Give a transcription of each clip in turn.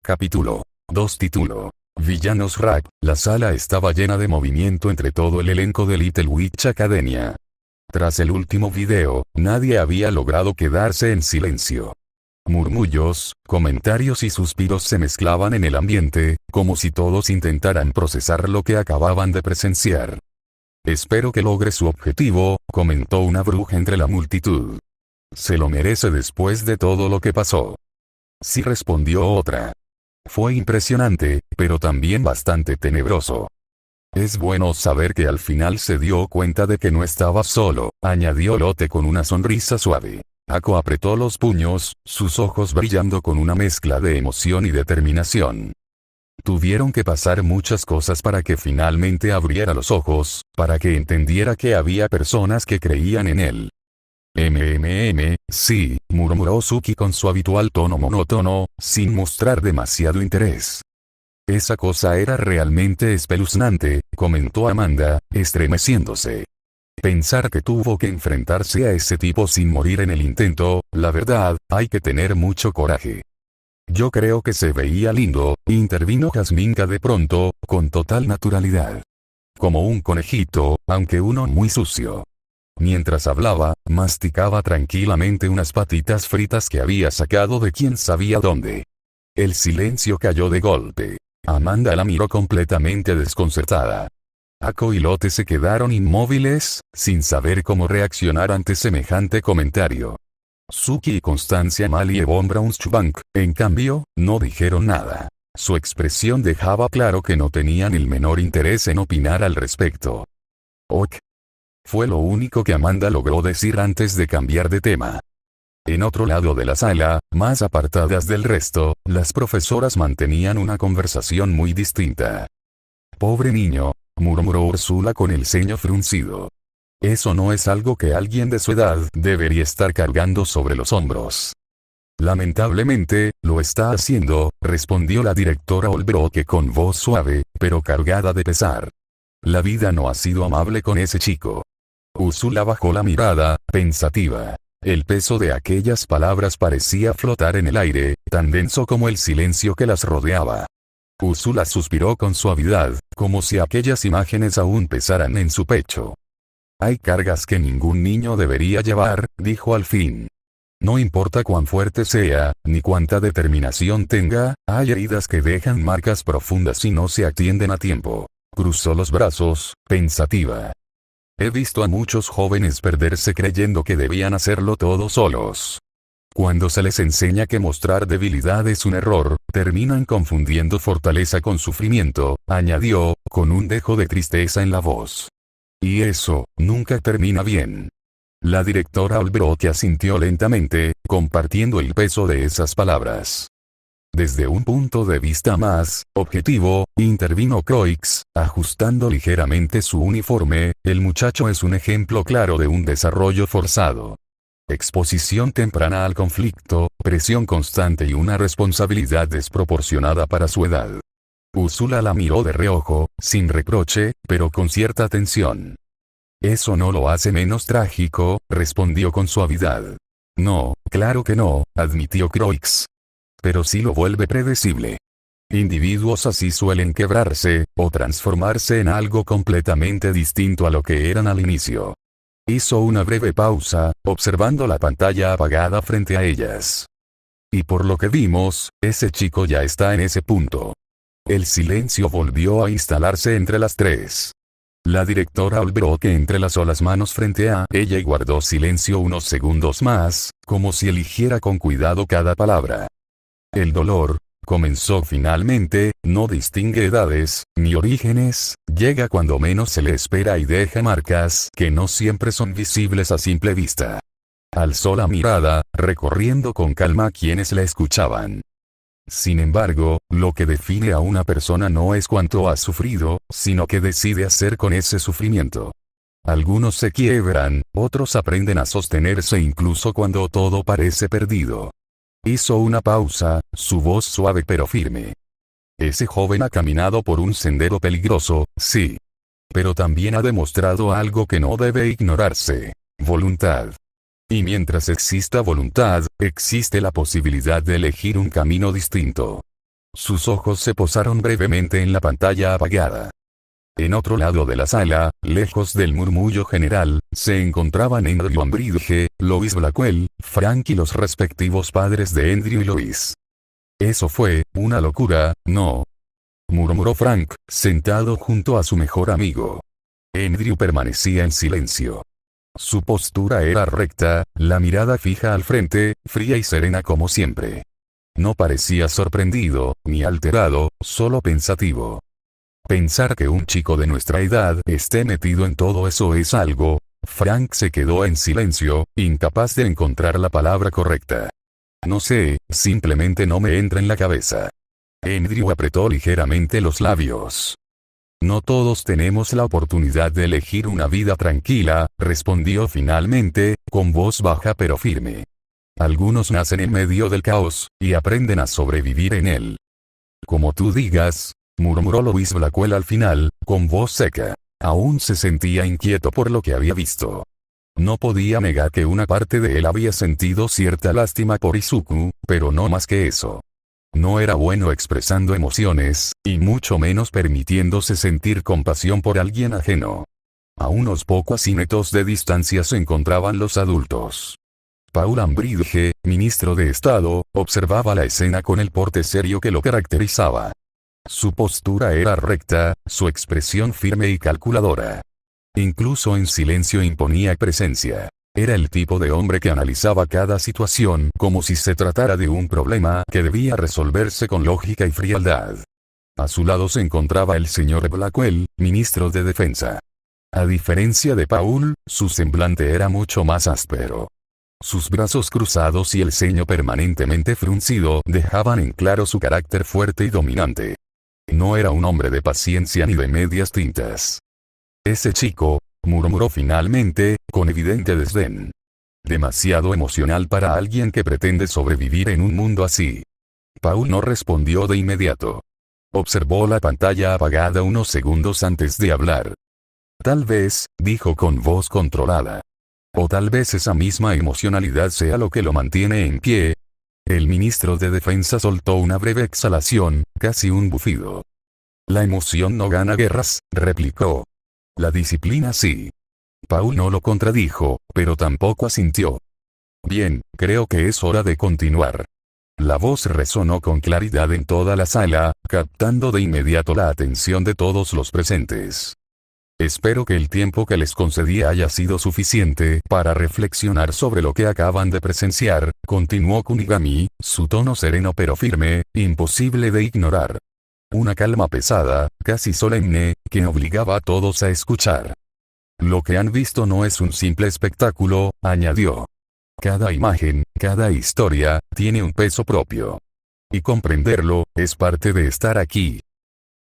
Capítulo 2. Título: Villanos Rap. La sala estaba llena de movimiento entre todo el elenco de Little Witch Academia. Tras el último video, nadie había logrado quedarse en silencio. Murmullos, comentarios y suspiros se mezclaban en el ambiente, como si todos intentaran procesar lo que acababan de presenciar. «Espero que logre su objetivo», comentó una bruja entre la multitud. «Se lo merece después de todo lo que pasó». Sí, respondió otra. «Fue impresionante, pero también bastante tenebroso. Es bueno saber que al final se dio cuenta de que no estaba solo», añadió Lotte con una sonrisa suave. Ako apretó los puños, sus ojos brillando con una mezcla de emoción y determinación. Tuvieron que pasar muchas cosas para que finalmente abriera los ojos, para que entendiera que había personas que creían en él. Sí, murmuró Suki con su habitual tono monótono, sin mostrar demasiado interés. Esa cosa era realmente espeluznante, comentó Amanda, estremeciéndose. Pensar que tuvo que enfrentarse a ese tipo sin morir en el intento, la verdad, hay que tener mucho coraje. Yo creo que se veía lindo, intervino Jasminka de pronto, con total naturalidad. Como un conejito, aunque uno muy sucio. Mientras hablaba, masticaba tranquilamente unas patitas fritas que había sacado de quién sabía dónde. El silencio cayó de golpe. Amanda la miró completamente desconcertada. Ako y Lotte se quedaron inmóviles, sin saber cómo reaccionar ante semejante comentario. Suki y Constancia Mali y Von Braunschweig, en cambio, no dijeron nada. Su expresión dejaba claro que no tenían el menor interés en opinar al respecto. «Ok», fue lo único que Amanda logró decir antes de cambiar de tema. En otro lado de la sala, más apartadas del resto, las profesoras mantenían una conversación muy distinta. «Pobre niño», murmuró Úrsula con el ceño fruncido. «Eso no es algo que alguien de su edad debería estar cargando sobre los hombros». «Lamentablemente, lo está haciendo», respondió la directora Olbroke con voz suave, pero cargada de pesar. «La vida no ha sido amable con ese chico». Úrsula bajó la mirada, pensativa. El peso de aquellas palabras parecía flotar en el aire, tan denso como el silencio que las rodeaba. Úrsula suspiró con suavidad, como si aquellas imágenes aún pesaran en su pecho. «Hay cargas que ningún niño debería llevar», dijo al fin. «No importa cuán fuerte sea, ni cuánta determinación tenga, hay heridas que dejan marcas profundas si no se atienden a tiempo». Cruzó los brazos, pensativa. «He visto a muchos jóvenes perderse creyendo que debían hacerlo todos solos. Cuando se les enseña que mostrar debilidad es un error, terminan confundiendo fortaleza con sufrimiento», añadió, con un dejo de tristeza en la voz. «Y eso, nunca termina bien». La directora Olbroke asintió lentamente, compartiendo el peso de esas palabras. «Desde un punto de vista más objetivo», intervino Croix, ajustando ligeramente su uniforme, «el muchacho es un ejemplo claro de un desarrollo forzado. Exposición temprana al conflicto, presión constante y una responsabilidad desproporcionada para su edad». Úrsula la miró de reojo, sin reproche, pero con cierta tensión. «Eso no lo hace menos trágico», respondió con suavidad. «No, claro que no», admitió Croix. «Pero sí lo vuelve predecible. Individuos así suelen quebrarse, o transformarse en algo completamente distinto a lo que eran al inicio». Hizo una breve pausa, observando la pantalla apagada frente a ellas. «Y por lo que vimos, ese chico ya está en ese punto». El silencio volvió a instalarse entre las tres. La directora Olbroke entrelazó las manos frente a ella y guardó silencio unos segundos más, como si eligiera con cuidado cada palabra. «El dolor», comenzó finalmente, «no distingue edades, ni orígenes, llega cuando menos se le espera y deja marcas que no siempre son visibles a simple vista». Alzó la mirada, recorriendo con calma a quienes la escuchaban. «Sin embargo, lo que define a una persona no es cuánto ha sufrido, sino qué decide hacer con ese sufrimiento. Algunos se quiebran, otros aprenden a sostenerse incluso cuando todo parece perdido». Hizo una pausa, su voz suave pero firme. «Ese joven ha caminado por un sendero peligroso, sí. Pero también ha demostrado algo que no debe ignorarse: voluntad. Y mientras exista voluntad, existe la posibilidad de elegir un camino distinto. Sus ojos se posaron brevemente en la pantalla apagada. En otro lado de la sala, lejos del murmullo general, se encontraban Andrew Ambridge, Lois Blackwell, Frank y los respectivos padres de Andrew y Lois. Eso fue una locura, ¿no?, murmuró Frank, sentado junto a su mejor amigo. Andrew permanecía en silencio. Su postura era recta, la mirada fija al frente, fría y serena como siempre. No parecía sorprendido, ni alterado, solo pensativo. Pensar que un chico de nuestra edad esté metido en todo eso es algo. Frank se quedó en silencio, incapaz de encontrar la palabra correcta. No sé, simplemente no me entra en la cabeza. Andrew apretó ligeramente los labios. No todos tenemos la oportunidad de elegir una vida tranquila, respondió finalmente, con voz baja pero firme. Algunos nacen en medio del caos, y aprenden a sobrevivir en él. Como tú digas, murmuró Lois Blackwell al final, con voz seca. Aún se sentía inquieto por lo que había visto. No podía negar que una parte de él había sentido cierta lástima por Izuku, pero no más que eso. No era bueno expresando emociones, y mucho menos permitiéndose sentir compasión por alguien ajeno. A unos pocos metros de distancia se encontraban los adultos. Paul Ambridge, ministro de Estado, observaba la escena con el porte serio que lo caracterizaba. Su postura era recta, su expresión firme y calculadora. Incluso en silencio imponía presencia. Era el tipo de hombre que analizaba cada situación como si se tratara de un problema que debía resolverse con lógica y frialdad. A su lado se encontraba el señor Blackwell, ministro de Defensa. A diferencia de Paul, su semblante era mucho más áspero. Sus brazos cruzados y el ceño permanentemente fruncido dejaban en claro su carácter fuerte y dominante. No era un hombre de paciencia ni de medias tintas. Ese chico, murmuró finalmente, con evidente desdén. Demasiado emocional para alguien que pretende sobrevivir en un mundo así. Paul no respondió de inmediato. Observó la pantalla apagada unos segundos antes de hablar. Tal vez, dijo con voz controlada. O tal vez esa misma emocionalidad sea lo que lo mantiene en pie. El ministro de Defensa soltó una breve exhalación, casi un bufido. La emoción no gana guerras, replicó. La disciplina sí. Paul no lo contradijo, pero tampoco asintió. Bien, creo que es hora de continuar. La voz resonó con claridad en toda la sala, captando de inmediato la atención de todos los presentes. Espero que el tiempo que les concedí haya sido suficiente para reflexionar sobre lo que acaban de presenciar, continuó Kunigami, su tono sereno pero firme, imposible de ignorar. Una calma pesada, casi solemne, que obligaba a todos a escuchar. Lo que han visto no es un simple espectáculo, añadió. Cada imagen, cada historia, tiene un peso propio. Y comprenderlo, es parte de estar aquí.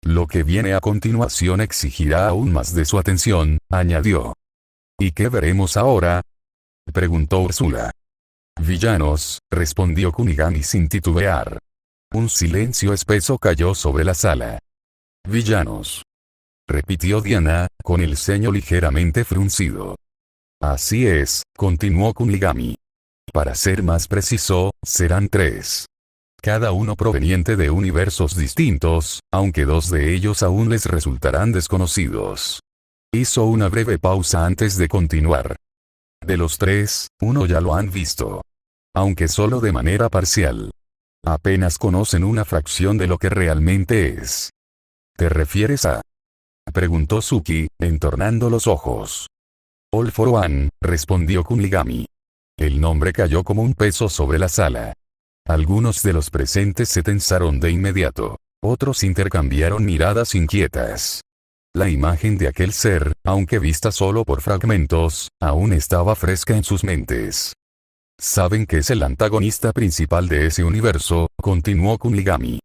Lo que viene a continuación exigirá aún más de su atención, añadió. ¿Y qué veremos ahora?, preguntó Úrsula. Villanos, respondió Kunigami sin titubear. Un silencio espeso cayó sobre la sala. Villanos, repitió Diana, con el ceño ligeramente fruncido. Así es, continuó Kunigami. Para ser más preciso, serán 3. Cada uno proveniente de universos distintos, aunque 2 de ellos aún les resultarán desconocidos. Hizo una breve pausa antes de continuar. De los 3, uno ya lo han visto. Aunque solo de manera parcial. Apenas conocen una fracción de lo que realmente es. ¿Te refieres a?, preguntó Suki, entornando los ojos. All for One, respondió Kunigami. El nombre cayó como un peso sobre la sala. Algunos de los presentes se tensaron de inmediato. Otros intercambiaron miradas inquietas. La imagen de aquel ser, aunque vista solo por fragmentos, aún estaba fresca en sus mentes. Saben que es el antagonista principal de ese universo, continuó Kunigami.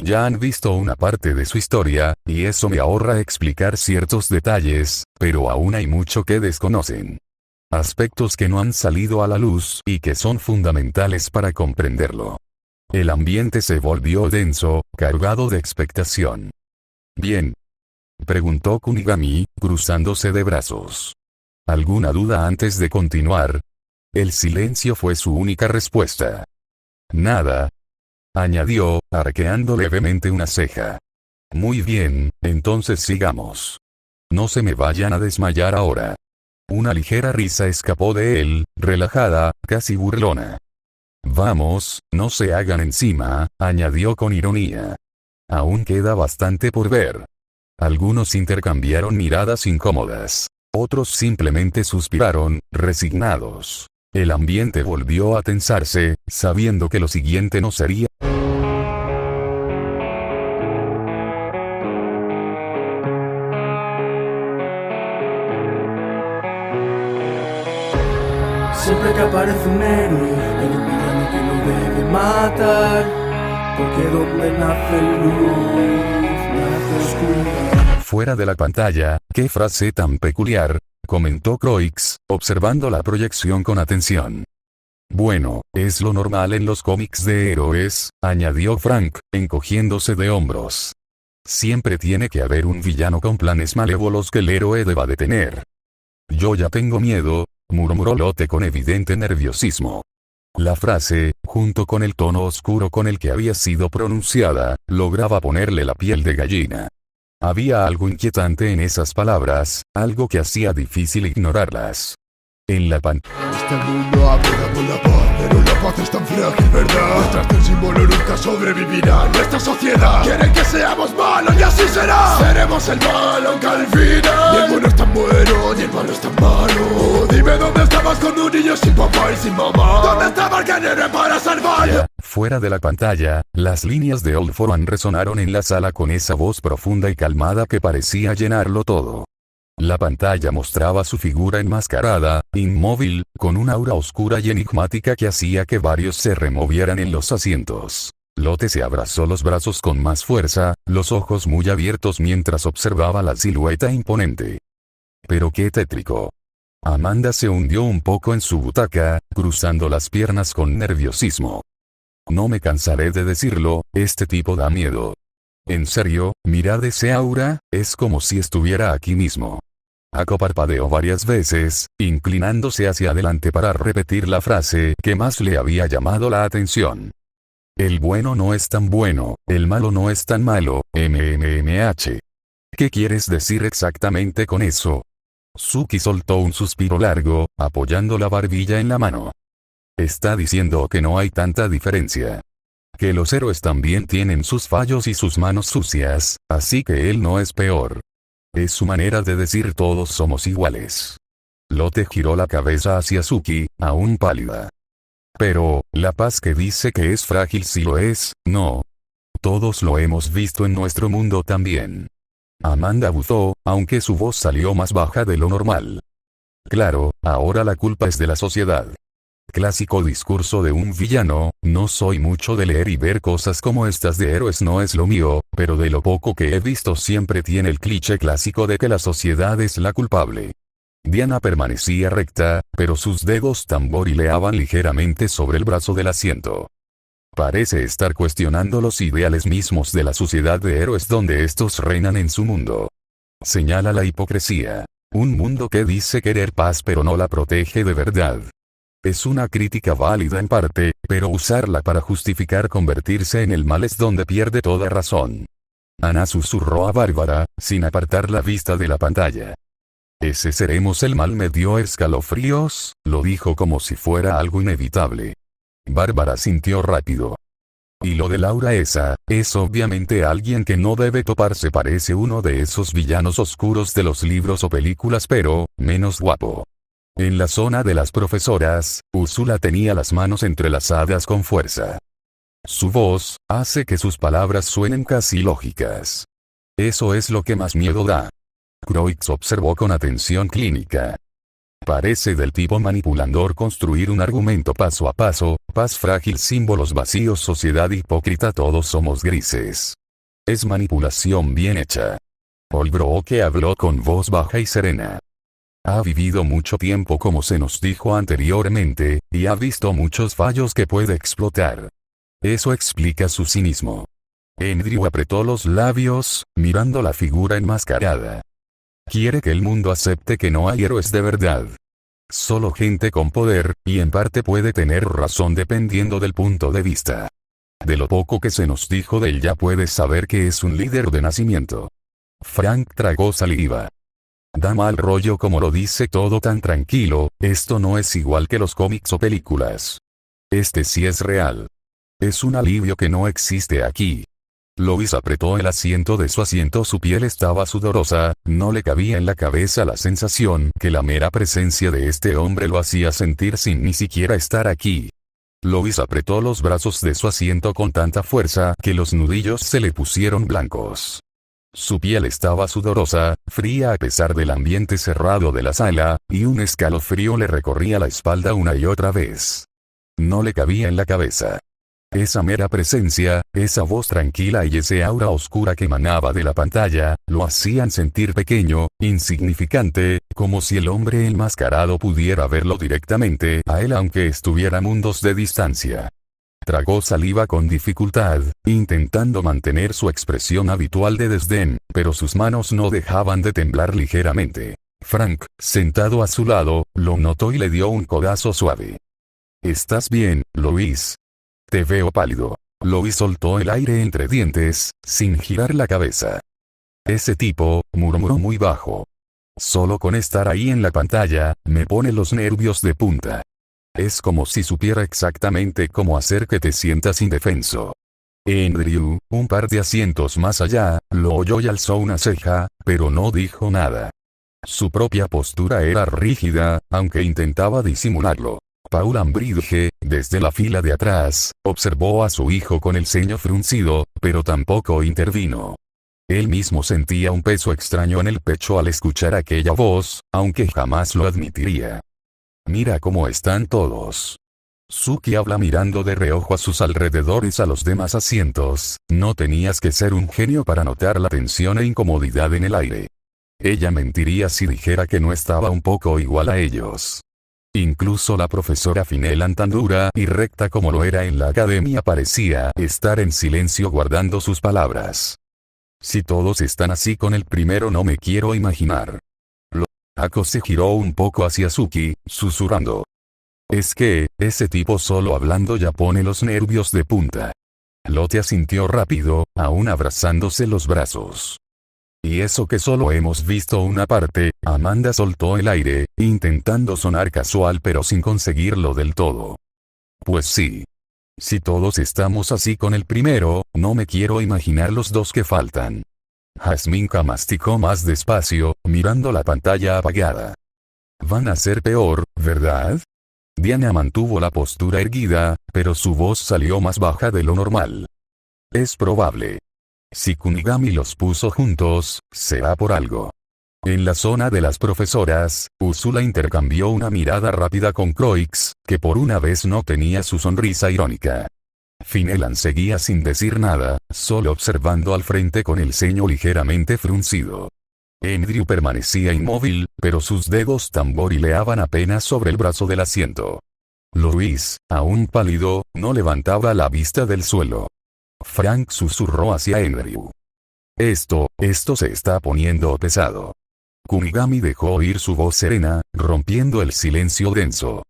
Ya han visto una parte de su historia, y eso me ahorra explicar ciertos detalles, pero aún hay mucho que desconocen. Aspectos que no han salido a la luz y que son fundamentales para comprenderlo. El ambiente se volvió denso, cargado de expectación. Bien, preguntó Kunigami, cruzándose de brazos. ¿Alguna duda antes de continuar? El silencio fue su única respuesta. Nada. añadió, arqueando levemente una ceja. Muy bien, entonces sigamos. No se me vayan a desmayar ahora. Una ligera risa escapó de él, relajada, casi burlona. Vamos, no se hagan encima, añadió con ironía. Aún queda bastante por ver. Algunos intercambiaron miradas incómodas. Otros simplemente suspiraron, resignados. El ambiente volvió a tensarse, sabiendo que lo siguiente no sería. Siempre que aparece un héroe, hay un villano que lo debe matar. Porque donde nace luz, nace oscuridad. Fuera de la pantalla, qué frase tan peculiar, comentó Croix, observando la proyección con atención. Bueno, es lo normal en los cómics de héroes, añadió Frank, encogiéndose de hombros. Siempre tiene que haber un villano con planes malévolos que el héroe deba detener. Yo ya tengo miedo, murmuró Lotte con evidente nerviosismo. La frase, junto con el tono oscuro con el que había sido pronunciada, lograba ponerle la piel de gallina. Había algo inquietante en esas palabras, algo que hacía difícil ignorarlas. En la pantalla. Este mundo ha pegado la paz, pero la paz es tan frágil, ¿verdad? Detrás del símbolo nunca sobrevivirá nuestra sociedad. Quieren que seamos malos y así será. Seremos el malo aunque al final. Ni el bueno es tan bueno, ni el malo es tan malo. Dime dónde estabas con un niño sin papá y sin mamá. ¿Dónde estaba el héroe para salvar? Fuera de la pantalla, las líneas de Old Foran resonaron en la sala con esa voz profunda y calmada que parecía llenarlo todo. La pantalla mostraba su figura enmascarada, inmóvil, con una aura oscura y enigmática que hacía que varios se removieran en los asientos. Lotte se abrazó los brazos con más fuerza, los ojos muy abiertos mientras observaba la silueta imponente. Pero qué tétrico. Amanda se hundió un poco en su butaca, cruzando las piernas con nerviosismo. No me cansaré de decirlo, este tipo da miedo. En serio, mirad ese aura, es como si estuviera aquí mismo. Ako parpadeó varias veces, inclinándose hacia adelante para repetir la frase que más le había llamado la atención. El bueno no es tan bueno, el malo no es tan malo, MMMH. ¿Qué quieres decir exactamente con eso? Suki soltó un suspiro largo, apoyando la barbilla en la mano. Está diciendo que no hay tanta diferencia. Que los héroes también tienen sus fallos y sus manos sucias, así que él no es peor. Es su manera de decir todos somos iguales. Lotte giró la cabeza hacia Suki, aún pálida. Pero, la paz que dice que es frágil sí lo es, ¿no? Todos lo hemos visto en nuestro mundo también. Amanda buzó, aunque su voz salió más baja de lo normal. Claro, ahora la culpa es de la sociedad. Clásico discurso de un villano, no soy mucho de leer y ver cosas como estas de héroes no es lo mío, pero de lo poco que he visto siempre tiene el cliché clásico de que la sociedad es la culpable. Diana permanecía recta, pero sus dedos tamborileaban ligeramente sobre el brazo del asiento. Parece estar cuestionando los ideales mismos de la sociedad de héroes donde estos reinan en su mundo. Señala la hipocresía. Un mundo que dice querer paz pero no la protege de verdad. Es una crítica válida en parte, pero usarla para justificar convertirse en el mal es donde pierde toda razón. Ana susurró a Bárbara, sin apartar la vista de la pantalla. Ese seremos el mal me dio escalofríos, lo dijo como si fuera algo inevitable. Bárbara sintió rápido. Y lo de Laura esa, es obviamente alguien que no debe toparse, parece uno de esos villanos oscuros de los libros o películas pero, menos guapo. En la zona de las profesoras, Úrsula tenía las manos entrelazadas con fuerza. Su voz, hace que sus palabras suenen casi lógicas. Eso es lo que más miedo da. Croix observó con atención clínica. Parece del tipo manipulador construir un argumento paso a paso, paz frágil símbolos vacíos sociedad hipócrita todos somos grises. Es manipulación bien hecha. Holbrook habló con voz baja y serena. Ha vivido mucho tiempo como se nos dijo anteriormente, y ha visto muchos fallos que puede explotar. Eso explica su cinismo. Andrew apretó los labios, mirando la figura enmascarada. Quiere que el mundo acepte que no hay héroes de verdad. Solo gente con poder, y en parte puede tener razón dependiendo del punto de vista. De lo poco que se nos dijo de él ya puedes saber que es un líder de nacimiento. Frank tragó saliva. Da mal rollo como lo dice todo tan tranquilo, esto no es igual que los cómics o películas. Este sí es real. Es un alivio que no existe aquí. Lois apretó el asiento de su asiento, su piel estaba sudorosa, no le cabía en la cabeza la sensación que la mera presencia de este hombre lo hacía sentir sin ni siquiera estar aquí. Lois apretó los brazos de su asiento con tanta fuerza que los nudillos se le pusieron blancos. Su piel estaba sudorosa, fría a pesar del ambiente cerrado de la sala, y un escalofrío le recorría la espalda una y otra vez. No le cabía en la cabeza. Esa mera presencia, esa voz tranquila y ese aura oscura que emanaba de la pantalla, lo hacían sentir pequeño, insignificante, como si el hombre enmascarado pudiera verlo directamente a él aunque estuviera mundos de distancia. Tragó saliva con dificultad, intentando mantener su expresión habitual de desdén, pero sus manos no dejaban de temblar ligeramente. Frank, sentado a su lado, lo notó y le dio un codazo suave. «¿Estás bien, Lois? Te veo pálido». Lois soltó el aire entre dientes, sin girar la cabeza. «Ese tipo», murmuró muy bajo. «Solo con estar ahí en la pantalla, me pone los nervios de punta. Es como si supiera exactamente cómo hacer que te sientas indefenso». Andrew, un par de asientos más allá, lo oyó y alzó una ceja, pero no dijo nada. Su propia postura era rígida, aunque intentaba disimularlo. Paul Ambridge, desde la fila de atrás, observó a su hijo con el ceño fruncido, pero tampoco intervino. Él mismo sentía un peso extraño en el pecho al escuchar aquella voz, aunque jamás lo admitiría. «Mira cómo están todos». Suki habla mirando de reojo a sus alrededores a los demás asientos, no tenías que ser un genio para notar la tensión e incomodidad en el aire. Ella mentiría si dijera que no estaba un poco igual a ellos. Incluso la profesora Finelan, tan dura y recta como lo era en la academia, parecía estar en silencio guardando sus palabras. «Si todos están así con el primero, no me quiero imaginar». Ako se giró un poco hacia Suki, susurrando. «Es que, ese tipo solo hablando ya pone los nervios de punta». Lotte asintió rápido, aún abrazándose los brazos. «Y eso que solo hemos visto una parte», Amanda soltó el aire, intentando sonar casual pero sin conseguirlo del todo. «Pues sí. Si todos estamos así con el primero, no me quiero imaginar los dos que faltan». Jasminka masticó más despacio, mirando la pantalla apagada. «Van a ser peor, ¿verdad?» Diana mantuvo la postura erguida, pero su voz salió más baja de lo normal. «Es probable. Si Kunigami los puso juntos, será por algo». En la zona de las profesoras, Ursula intercambió una mirada rápida con Croix, que por una vez no tenía su sonrisa irónica. Finelan seguía sin decir nada, solo observando al frente con el ceño ligeramente fruncido. Andrew permanecía inmóvil, pero sus dedos tamborileaban apenas sobre el brazo del asiento. Lois, aún pálido, no levantaba la vista del suelo. Frank susurró hacia Andrew. Esto se está poniendo pesado». Kunigami dejó oír su voz serena, rompiendo el silencio denso.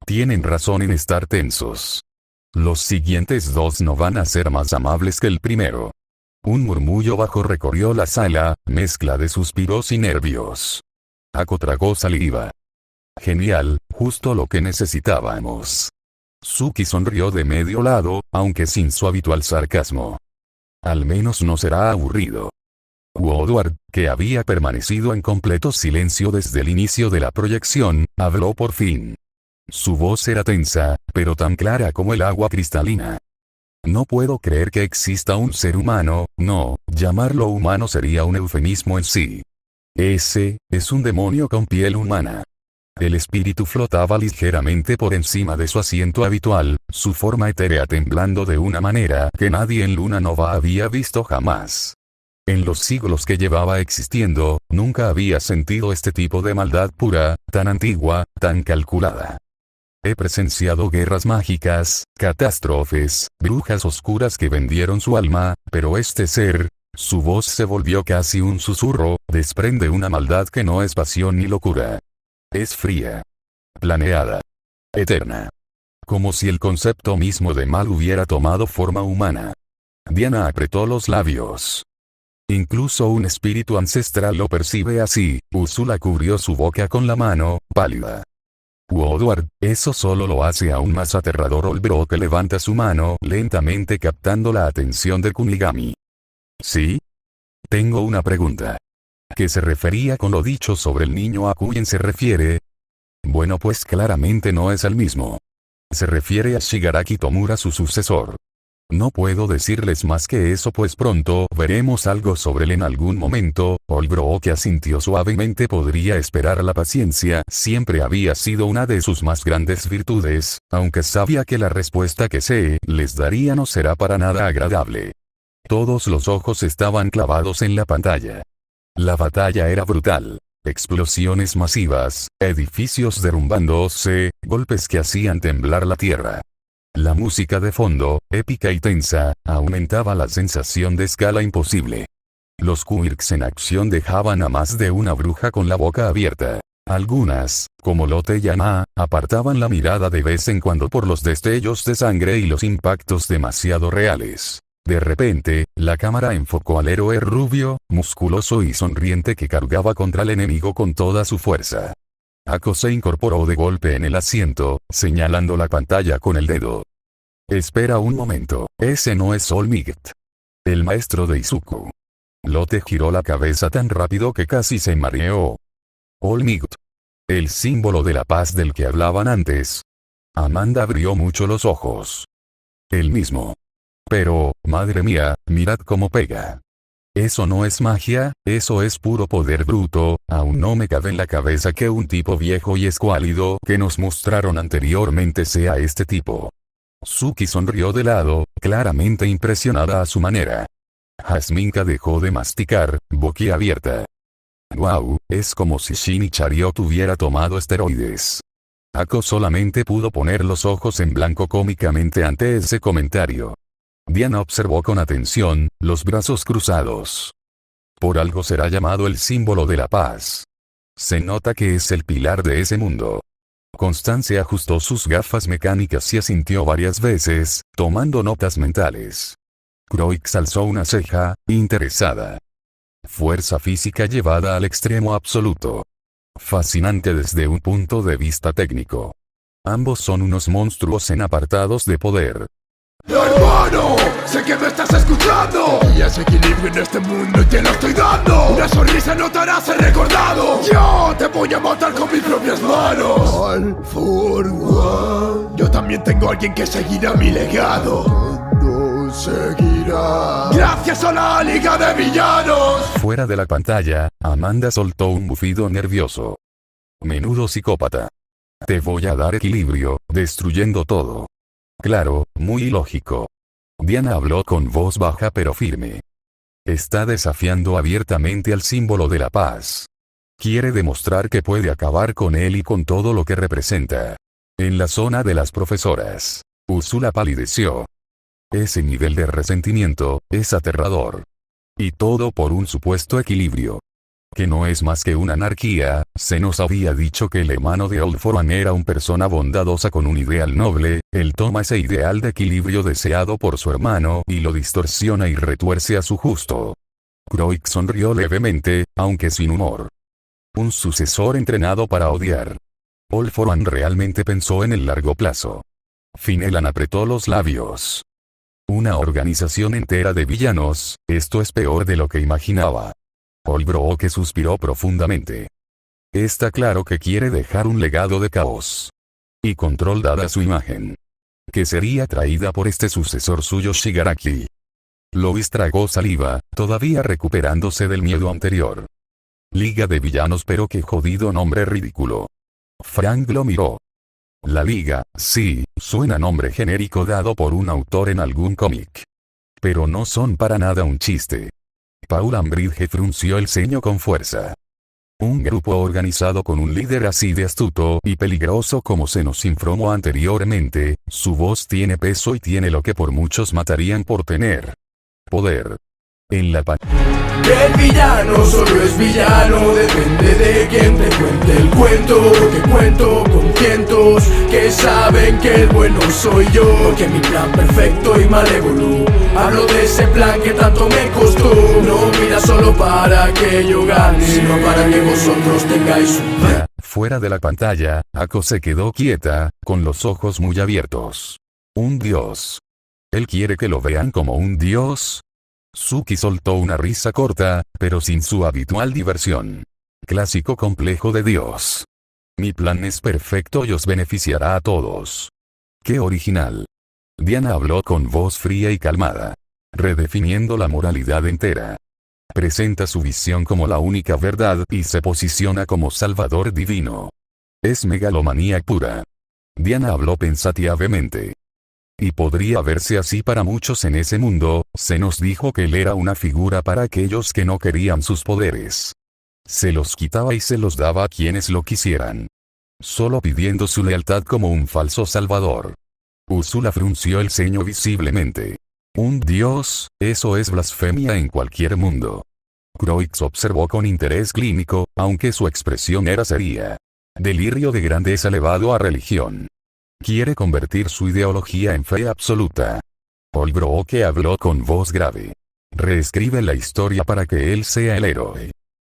«Tienen razón en estar tensos. Los siguientes dos no van a ser más amables que el primero». Un murmullo bajo recorrió la sala, mezcla de suspiros y nervios. Ako tragó saliva. «Genial, justo lo que necesitábamos». Suki sonrió de medio lado, aunque sin su habitual sarcasmo. «Al menos no será aburrido». Woodward, que había permanecido en completo silencio desde el inicio de la proyección, habló por fin. Su voz era tensa, pero tan clara como el agua cristalina. «No puedo creer que exista un ser humano, no, llamarlo humano sería un eufemismo en sí. Ese, es un demonio con piel humana». El espíritu flotaba ligeramente por encima de su asiento habitual, su forma etérea temblando de una manera que nadie en Luna Nova había visto jamás. En los siglos que llevaba existiendo, nunca había sentido este tipo de maldad pura, tan antigua, tan calculada. He presenciado guerras mágicas, catástrofes, brujas oscuras que vendieron su alma, pero este ser, su voz se volvió casi un susurro, desprende una maldad que no es pasión ni locura. Es fría. Planeada. Eterna. como si el concepto mismo de mal hubiera tomado forma humana. Diana apretó los labios. Incluso un espíritu ancestral lo percibe así. Úrsula cubrió su boca con la mano, pálida. Woodward, eso solo lo hace aún más aterrador. Olbrooke levanta su mano lentamente captando la atención de Kunigami. ¿Sí? Tengo una pregunta. ¿Qué se refería con lo dicho sobre el niño? ¿A quién se refiere? Bueno, pues claramente no es el mismo. Se refiere a Shigaraki Tomura, su sucesor. No puedo decirles más que eso, pues pronto veremos algo sobre él en algún momento. Olbrooke asintió suavemente. Podría esperar. La paciencia siempre había sido una de sus más grandes virtudes, aunque sabía que la respuesta que se les daría no será para nada agradable. Todos los ojos estaban clavados en la pantalla. La batalla era brutal. Explosiones masivas, edificios derrumbándose, golpes que hacían temblar la tierra. La música de fondo, épica y tensa, aumentaba la sensación de escala imposible. Los quirks en acción dejaban a más de una bruja con la boca abierta. Algunas, como Lotte y Anna, apartaban la mirada de vez en cuando por los destellos de sangre y los impactos demasiado reales. De repente, la cámara enfocó al héroe rubio, musculoso y sonriente que cargaba contra el enemigo con toda su fuerza. Ako se incorporó de golpe en el asiento, señalando la pantalla con el dedo. Espera un momento, ese no es All Might, el maestro de Izuku. Lotte giró la cabeza tan rápido que casi se mareó. All Might, el símbolo de la paz del que hablaban antes. Amanda abrió mucho los ojos. El mismo. Pero, madre mía, mirad cómo pega. Eso no es magia, eso es puro poder bruto. Aún no me cabe en la cabeza que un tipo viejo y escuálido que nos mostraron anteriormente sea este tipo. Suki sonrió de lado, claramente impresionada a su manera. Jasminka dejó de masticar, boquiabierta. Wow, es como si Shin Chariot hubiera tomado esteroides. Ako solamente pudo poner los ojos en blanco cómicamente ante ese comentario. Diana observó con atención, los brazos cruzados. Por algo será llamado el símbolo de la paz. Se nota que es el pilar de ese mundo. Constance ajustó sus gafas mecánicas y asintió varias veces, tomando notas mentales. Croix alzó una ceja, interesada. Fuerza física llevada al extremo absoluto. Fascinante desde un punto de vista técnico. Ambos son unos monstruos en apartados de poder. ¡Hermano! ¡Sé que me estás escuchando! Y ese equilibrio en este mundo y te lo estoy dando. Una sonrisa no te hará ser recordado. Yo te voy a matar con mis propias manos. All for one. Yo también tengo a alguien que seguirá mi legado. No seguirá. Gracias a la Liga de Villanos. Fuera de la pantalla, Amanda soltó un bufido nervioso. Menudo psicópata. Te voy a dar equilibrio, destruyendo todo. Claro, muy lógico. Diana habló con voz baja pero firme. Está desafiando abiertamente al símbolo de la paz. Quiere demostrar que puede acabar con él y con todo lo que representa. En la zona de las profesoras, Úrsula palideció. Ese nivel de resentimiento es aterrador. Y todo por un supuesto equilibrio. Que no es más que una anarquía. Se nos había dicho que el hermano de All For One era una persona bondadosa con un ideal noble. Él toma ese ideal de equilibrio deseado por su hermano y lo distorsiona y retuerce a su gusto. Croix sonrió levemente, aunque sin humor. Un sucesor entrenado para odiar. All For One realmente pensó en el largo plazo. Finnegan apretó los labios. Una organización entera de villanos, esto es peor de lo que imaginaba. Olbrooke suspiró profundamente. Está claro que quiere dejar un legado de caos y control dada su imagen, que sería traída por este sucesor suyo Shigaraki. Lois tragó saliva, todavía recuperándose del miedo anterior. Liga de villanos, pero qué jodido nombre ridículo. Frank lo miró. La Liga, sí, suena nombre genérico dado por un autor en algún cómic. Pero no son para nada un chiste. Paul Ambridge frunció el ceño con fuerza. Un grupo organizado con un líder así de astuto y peligroso como se nos informó anteriormente, su voz tiene peso y tiene lo que por muchos matarían por tener. Poder. En la Que el villano solo es villano, depende de quien te cuente el cuento. Que cuento con cientos que saben que el bueno soy yo. Que mi plan perfecto y malévolo, hablo de ese plan que tanto me costó. No mira solo para que yo gane, sino para que vosotros tengáis un plan. Fuera de la pantalla, Ako se quedó quieta, con los ojos muy abiertos. Un dios. ¿Él quiere que lo vean como un dios? Suki soltó una risa corta, pero sin su habitual diversión. Clásico complejo de Dios. Mi plan es perfecto y os beneficiará a todos. ¡Qué original! Diana habló con voz fría y calmada, redefiniendo la moralidad entera. Presenta su visión como la única verdad y se posiciona como salvador divino. Es megalomanía pura. Diana habló pensativamente. Y podría verse así para muchos en ese mundo. Se nos dijo que él era una figura para aquellos que no querían sus poderes. Se los quitaba y se los daba a quienes lo quisieran, solo pidiendo su lealtad como un falso salvador. Úrsula frunció el ceño visiblemente. Un dios, eso es blasfemia en cualquier mundo. Croix observó con interés clínico, aunque su expresión era seria. Delirio de grandeza elevado a religión. Quiere convertir su ideología en fe absoluta. Holbrook habló con voz grave. Reescribe la historia para que él sea el héroe.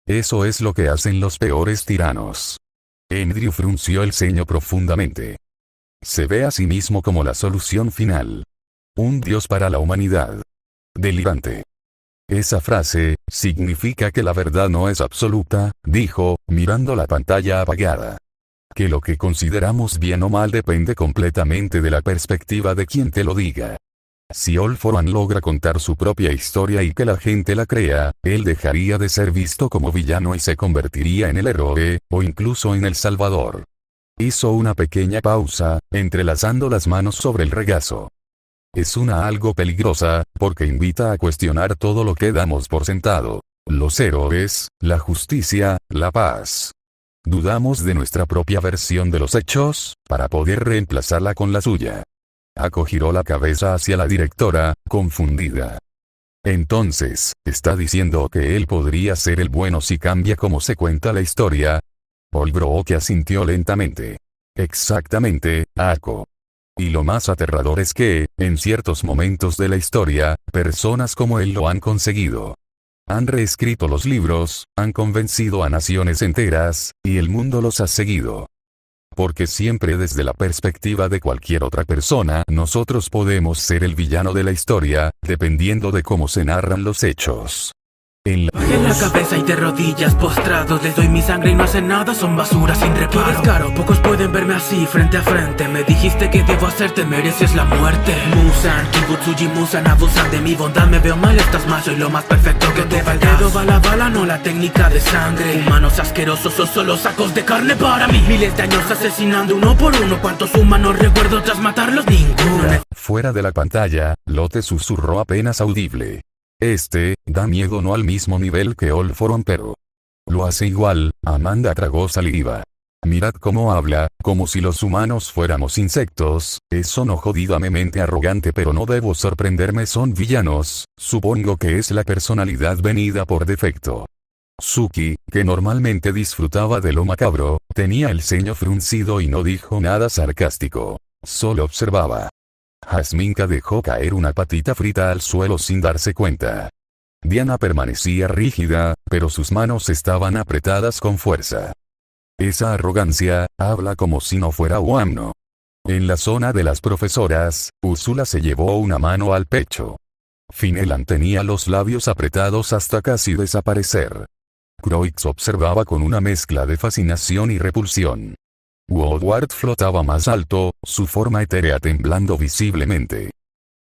Eso es lo que hacen los peores tiranos. Andrew frunció el ceño profundamente. Se ve a sí mismo como la solución final. Un dios para la humanidad. Delirante. Esa frase significa que la verdad no es absoluta, dijo, mirando la pantalla apagada. Que lo que consideramos bien o mal depende completamente de la perspectiva de quien te lo diga. Si All For One logra contar su propia historia y que la gente la crea, él dejaría de ser visto como villano y se convertiría en el héroe, o incluso en el salvador. Hizo una pequeña pausa, entrelazando las manos sobre el regazo. Es una algo peligrosa, porque invita a cuestionar todo lo que damos por sentado. Los héroes, la justicia, la paz. Dudamos de nuestra propia versión de los hechos, para poder reemplazarla con la suya. Ako giró la cabeza hacia la directora, confundida. Entonces, ¿está diciendo que él podría ser el bueno si cambia cómo se cuenta la historia? Holbrook asintió lentamente. Exactamente, Ako. Y lo más aterrador es que, en ciertos momentos de la historia, personas como él lo han conseguido. Han reescrito los libros, han convencido a naciones enteras, y el mundo los ha seguido. Porque siempre desde la perspectiva de cualquier otra persona, nosotros podemos ser el villano de la historia, dependiendo de cómo se narran los hechos. En la cabeza y de rodillas postrados, les doy mi sangre y no hacen nada, son basura sin reparo. Tú eres caro, pocos pueden verme así frente a frente. Me dijiste que debo hacerte, mereces la muerte. Musan, Kibutsuji Musan, abusan de mi bondad. Me veo mal, estás mal, soy lo más perfecto que te va el dedo, va la bala, no la técnica de sangre. Humanos asquerosos, son solo sacos de carne para mí. Miles de años asesinando uno por uno. ¿Cuántos humanos recuerdo tras matarlos? Ninguno. Fuera de la pantalla, Lotte susurró apenas audible. Da miedo no al mismo nivel que All For One, pero lo hace igual. Amanda tragó saliva. Mirad cómo habla, como si los humanos fuéramos insectos. Eso no jodidamente arrogante, pero no debo sorprenderme, son villanos. Supongo que es la personalidad venida por defecto. Suki, que normalmente disfrutaba de lo macabro, tenía el ceño fruncido y no dijo nada sarcástico. Solo observaba. Jasminka dejó caer una patita frita al suelo sin darse cuenta. Diana permanecía rígida, pero sus manos estaban apretadas con fuerza. Esa arrogancia, habla como si no fuera Wamno. En la zona de las profesoras, Úrsula se llevó una mano al pecho. Finelan tenía los labios apretados hasta casi desaparecer. Croix observaba con una mezcla de fascinación y repulsión. Woodward flotaba más alto, su forma etérea temblando visiblemente.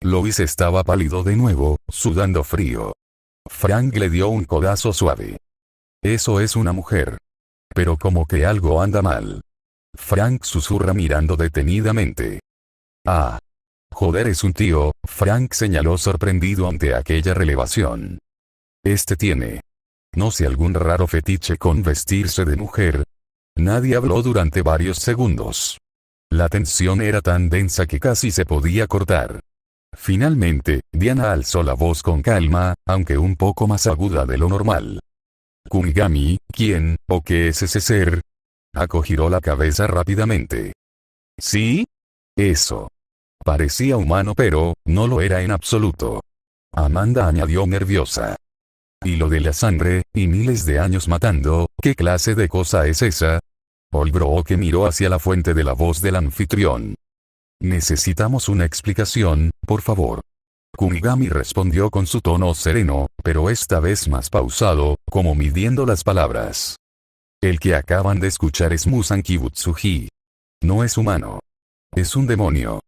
Lois estaba pálido de nuevo, sudando frío. Frank le dio un codazo suave. Eso es una mujer. Pero como que algo anda mal. Frank susurra mirando detenidamente. Ah. Joder, es un tío, Frank señaló sorprendido ante aquella revelación. Tiene. No sé, algún raro fetiche con vestirse de mujer. Nadie habló durante varios segundos. La tensión era tan densa que casi se podía cortar. Finalmente, Diana alzó la voz con calma, aunque un poco más aguda de lo normal. Kunigami, ¿quién, o qué es ese ser? Ako giró la cabeza rápidamente. ¿Sí? Eso. Parecía humano pero, no lo era en absoluto. Amanda añadió nerviosa. ¿Y lo de la sangre, y miles de años matando, qué clase de cosa es esa? Olbrooke miró hacia la fuente de la voz del anfitrión. Necesitamos una explicación, por favor. Kunigami respondió con su tono sereno, pero esta vez más pausado, como midiendo las palabras. El que acaban de escuchar es Musan Kibutsuji. No es humano. Es un demonio.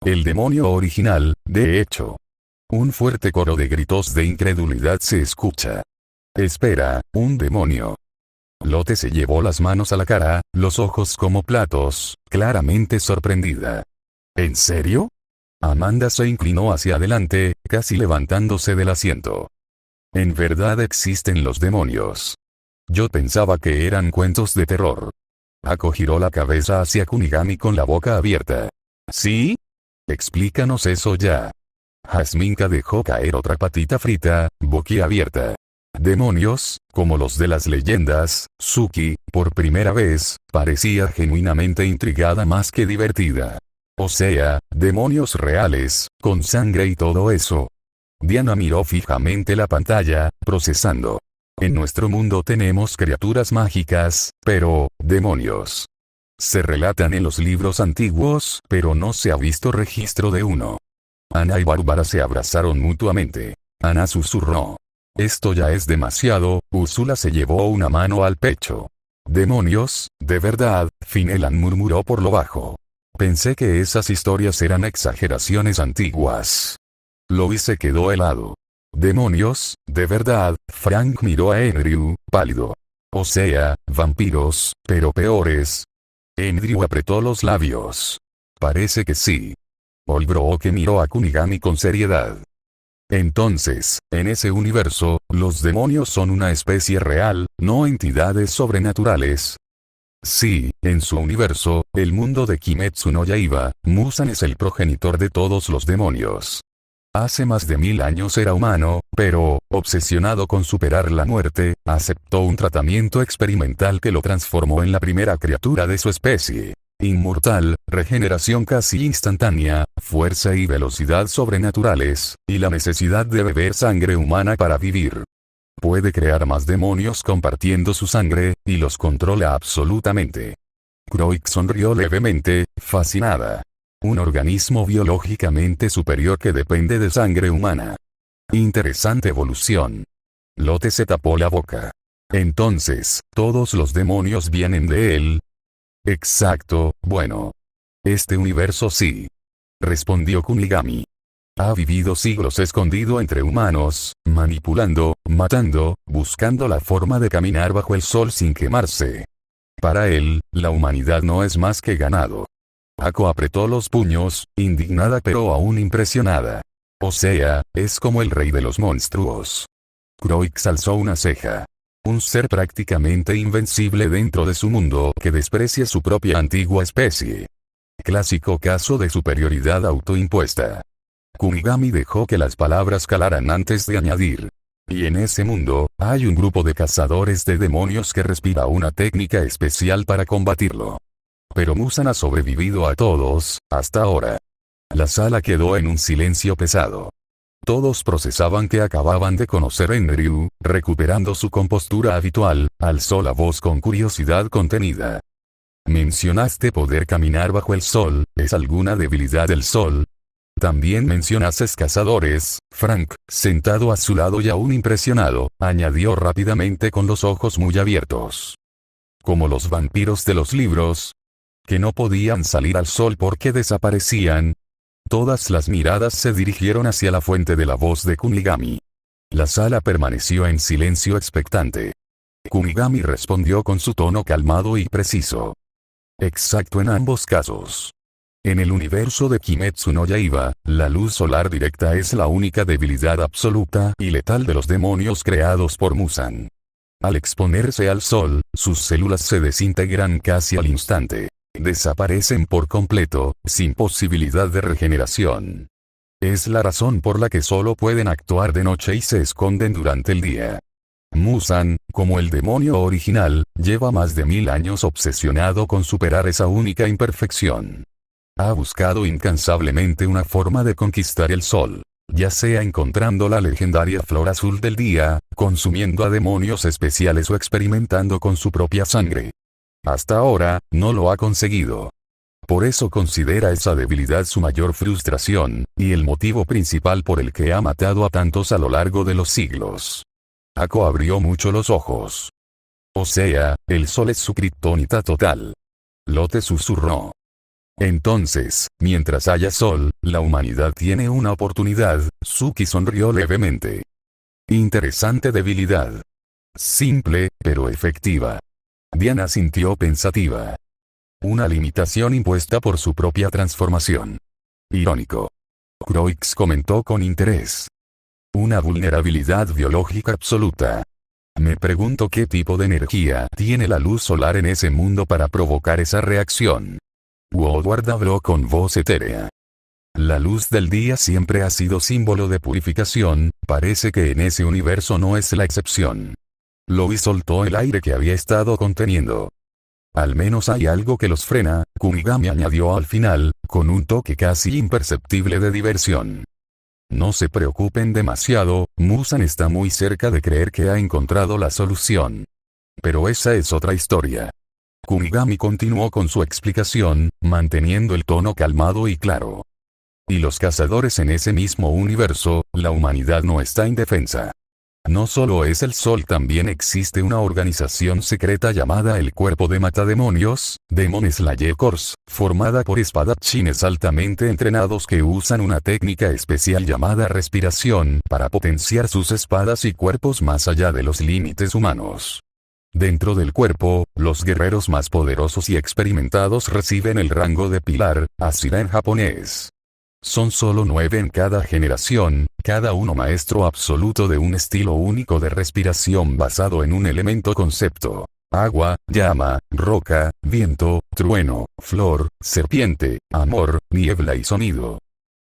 El demonio original, de hecho. Un fuerte coro de gritos de incredulidad se escucha. Espera, ¿un demonio? Lotte se llevó las manos a la cara, los ojos como platos, claramente sorprendida. ¿En serio? Amanda se inclinó hacia adelante, casi levantándose del asiento. En verdad existen los demonios. Yo pensaba que eran cuentos de terror. Ako giró la cabeza hacia Kunigami con la boca abierta. ¿Sí? Explícanos eso ya. Jasminka dejó caer otra patita frita, boquiabierta. Demonios, como los de las leyendas, Suki, por primera vez, parecía genuinamente intrigada más que divertida. O sea, demonios reales, con sangre y todo eso. Diana miró fijamente la pantalla, procesando. En nuestro mundo tenemos criaturas mágicas, pero, demonios. Se relatan en los libros antiguos, pero no se ha visto registro de uno. Ana y Bárbara se abrazaron mutuamente. Ana susurró. Esto ya es demasiado, Úrsula se llevó una mano al pecho. Demonios, de verdad, Finelan murmuró por lo bajo. Pensé que esas historias eran exageraciones antiguas. Louis se quedó helado. Demonios, de verdad, Frank miró a Andrew, pálido. O sea, vampiros, pero peores. Andrew apretó los labios. Parece que sí. Olbrooke miró a Kunigami con seriedad. Entonces, en ese universo, los demonios son una especie real, no entidades sobrenaturales. Sí, en su universo, el mundo de Kimetsu no Yaiba, Musan es el progenitor de todos los demonios. Hace más de 1000 años era humano, pero, obsesionado con superar la muerte, aceptó un tratamiento experimental que lo transformó en la primera criatura de su especie. Inmortal, regeneración casi instantánea, fuerza y velocidad sobrenaturales, y la necesidad de beber sangre humana para vivir. Puede crear más demonios compartiendo su sangre, y los controla absolutamente. Kroik sonrió levemente, fascinada. Un organismo biológicamente superior que depende de sangre humana. Interesante evolución. Lotte se tapó la boca. Entonces, ¿todos los demonios vienen de él? Exacto, bueno. Este universo sí. Respondió Kunigami. Ha vivido siglos escondido entre humanos, manipulando, matando, buscando la forma de caminar bajo el sol sin quemarse. Para él, la humanidad no es más que ganado. Ako apretó los puños, indignada pero aún impresionada. O sea, es como el rey de los monstruos. Kroik alzó una ceja. Un ser prácticamente invencible dentro de su mundo que desprecia su propia antigua especie. Clásico caso de superioridad autoimpuesta. Kunigami dejó que las palabras calaran antes de añadir. Y en ese mundo, hay un grupo de cazadores de demonios que respira una técnica especial para combatirlo. Pero Musan ha sobrevivido a todos, hasta ahora. La sala quedó en un silencio pesado. Todos procesaban que acababan de conocer a Enryu, recuperando su compostura habitual, alzó la voz con curiosidad contenida. Mencionaste poder caminar bajo el sol, ¿es alguna debilidad del sol? También mencionaste cazadores, Frank, sentado a su lado y aún impresionado, añadió rápidamente con los ojos muy abiertos. Como los vampiros de los libros, que no podían salir al sol porque desaparecían. Todas las miradas se dirigieron hacia la fuente de la voz de Kunigami. La sala permaneció en silencio expectante. Kunigami respondió con su tono calmado y preciso. Exacto en ambos casos. En el universo de Kimetsu no Yaiba, la luz solar directa es la única debilidad absoluta y letal de los demonios creados por Musan. Al exponerse al sol, sus células se desintegran casi al instante. Desaparecen por completo, sin posibilidad de regeneración. Es la razón por la que solo pueden actuar de noche y se esconden durante el día. Muzan, como el demonio original, lleva más de 1000 años obsesionado con superar esa única imperfección. Ha buscado incansablemente una forma de conquistar el sol, ya sea encontrando la legendaria flor azul del día, consumiendo a demonios especiales o experimentando con su propia sangre. Hasta ahora, no lo ha conseguido. Por eso considera esa debilidad su mayor frustración, y el motivo principal por el que ha matado a tantos a lo largo de los siglos. Ako abrió mucho los ojos. O sea, el sol es su kriptonita total. Lote susurró. Entonces, mientras haya sol, la humanidad tiene una oportunidad. Suki sonrió levemente. Interesante debilidad. Simple, pero efectiva. Diana sintió pensativa. Una limitación impuesta por su propia transformación. Irónico. Croix comentó con interés. Una vulnerabilidad biológica absoluta. Me pregunto qué tipo de energía tiene la luz solar en ese mundo para provocar esa reacción. Woodward habló con voz etérea. La luz del día siempre ha sido símbolo de purificación, parece que en ese universo no es la excepción. Louis soltó el aire que había estado conteniendo. Al menos hay algo que los frena, Kunigami añadió al final, con un toque casi imperceptible de diversión. No se preocupen demasiado, Muzan está muy cerca de creer que ha encontrado la solución. Pero esa es otra historia. Kunigami continuó con su explicación, manteniendo el tono calmado y claro. Y los cazadores en ese mismo universo, la humanidad no está indefensa. No solo es el sol, también existe una organización secreta llamada el Cuerpo de Matademonios, Demon Slayer Corps, formada por espadachines altamente entrenados que usan una técnica especial llamada respiración para potenciar sus espadas y cuerpos más allá de los límites humanos. Dentro del cuerpo, los guerreros más poderosos y experimentados reciben el rango de pilar, Asira en japonés. Son solo 9 en cada generación, cada uno maestro absoluto de un estilo único de respiración basado en un elemento concepto. Agua, llama, roca, viento, trueno, flor, serpiente, amor, niebla y sonido.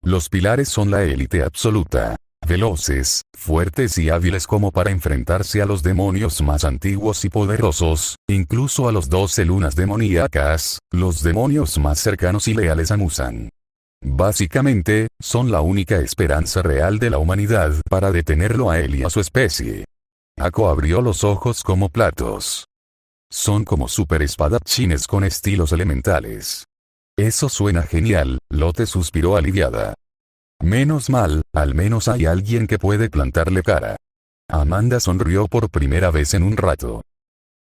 Los pilares son la élite absoluta. Veloces, fuertes y hábiles como para enfrentarse a los demonios más antiguos y poderosos, incluso a los 12 lunas demoníacas, los demonios más cercanos y leales a Muzan. Básicamente, son la única esperanza real de la humanidad para detenerlo a él y a su especie. Ako abrió los ojos como platos. Son como super espadachines con estilos elementales. Eso suena genial, Lotte suspiró aliviada. Menos mal, al menos hay alguien que puede plantarle cara. Amanda sonrió por primera vez en un rato.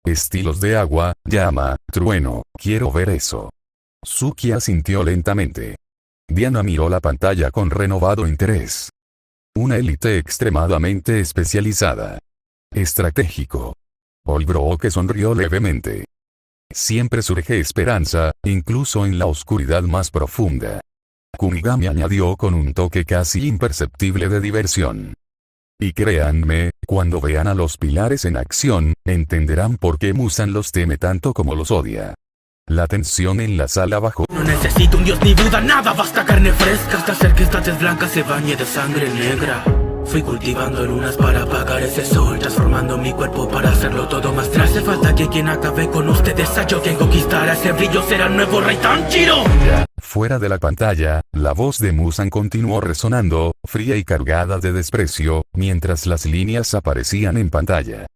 Estilos de agua, llama, trueno, quiero ver eso. Suki asintió lentamente. Diana miró la pantalla con renovado interés. Una élite extremadamente especializada. Estratégico. Olbrooke sonrió levemente. Siempre surge esperanza, incluso en la oscuridad más profunda. Kunigami añadió con un toque casi imperceptible de diversión. Y créanme, cuando vean a los pilares en acción, entenderán por qué Muzan los teme tanto como los odia. La tensión en la sala bajó. No necesito un dios ni Buda, nada, basta carne fresca hasta hacer que esta tez blanca se bañe de sangre negra. Fui cultivando lunas para apagar ese sol, transformando mi cuerpo para hacerlo todo más tras. Hace falta que quien acabe con ustedes a yo quien conquistara ese brillo será el nuevo rey Tanjiro. Fuera de la pantalla, la voz de Muzan continuó resonando, fría y cargada de desprecio, mientras las líneas aparecían en pantalla.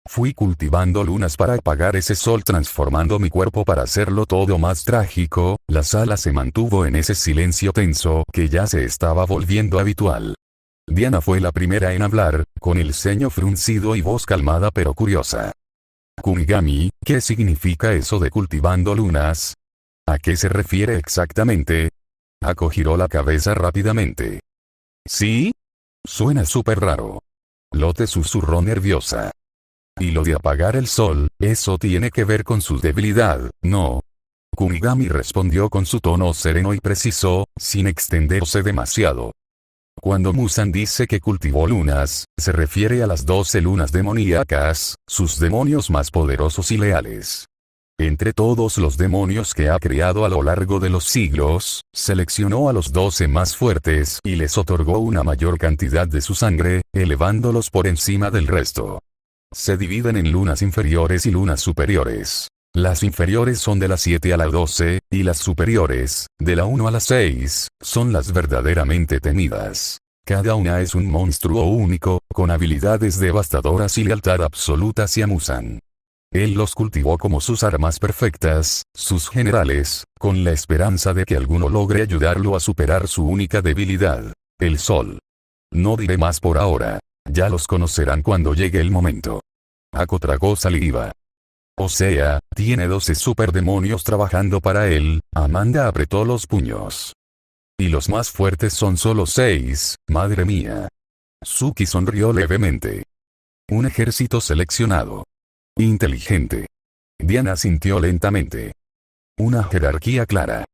Fui cultivando lunas para apagar ese sol, transformando mi cuerpo para hacerlo todo más trágico. La sala se mantuvo en ese silencio tenso que ya se estaba volviendo habitual. Diana fue la primera en hablar, con el ceño fruncido y voz calmada pero curiosa. Kunigami, ¿qué significa eso de cultivando lunas? ¿A qué se refiere exactamente? Ako giró la cabeza rápidamente. ¿Sí? Suena súper raro. Lotte susurró nerviosa. Y lo de apagar el sol, eso tiene que ver con su debilidad, ¿no? Kunigami respondió con su tono sereno y preciso, sin extenderse demasiado. Cuando Muzan dice que cultivó lunas, se refiere a las 12 lunas demoníacas, sus demonios más poderosos y leales. Entre todos los demonios que ha creado a lo largo de los siglos, seleccionó a los 12 más fuertes y les otorgó una mayor cantidad de su sangre, elevándolos por encima del resto. Se dividen en lunas inferiores y lunas superiores. Las inferiores son de la 7 a la 12, y las superiores, de la 1 a la 6, son las verdaderamente temidas. Cada una es un monstruo único, con habilidades devastadoras y lealtad absoluta hacia Muzan. Él los cultivó como sus armas perfectas, sus generales, con la esperanza de que alguno logre ayudarlo a superar su única debilidad, el sol. No diré más por ahora. Ya los conocerán cuando llegue el momento. Ako tragó saliva. O sea, tiene 12 superdemonios trabajando para él. Amanda apretó los puños. Y los más fuertes son solo 6, madre mía. Suki sonrió levemente. Un ejército seleccionado. Inteligente. Diana sintió lentamente. Una jerarquía clara.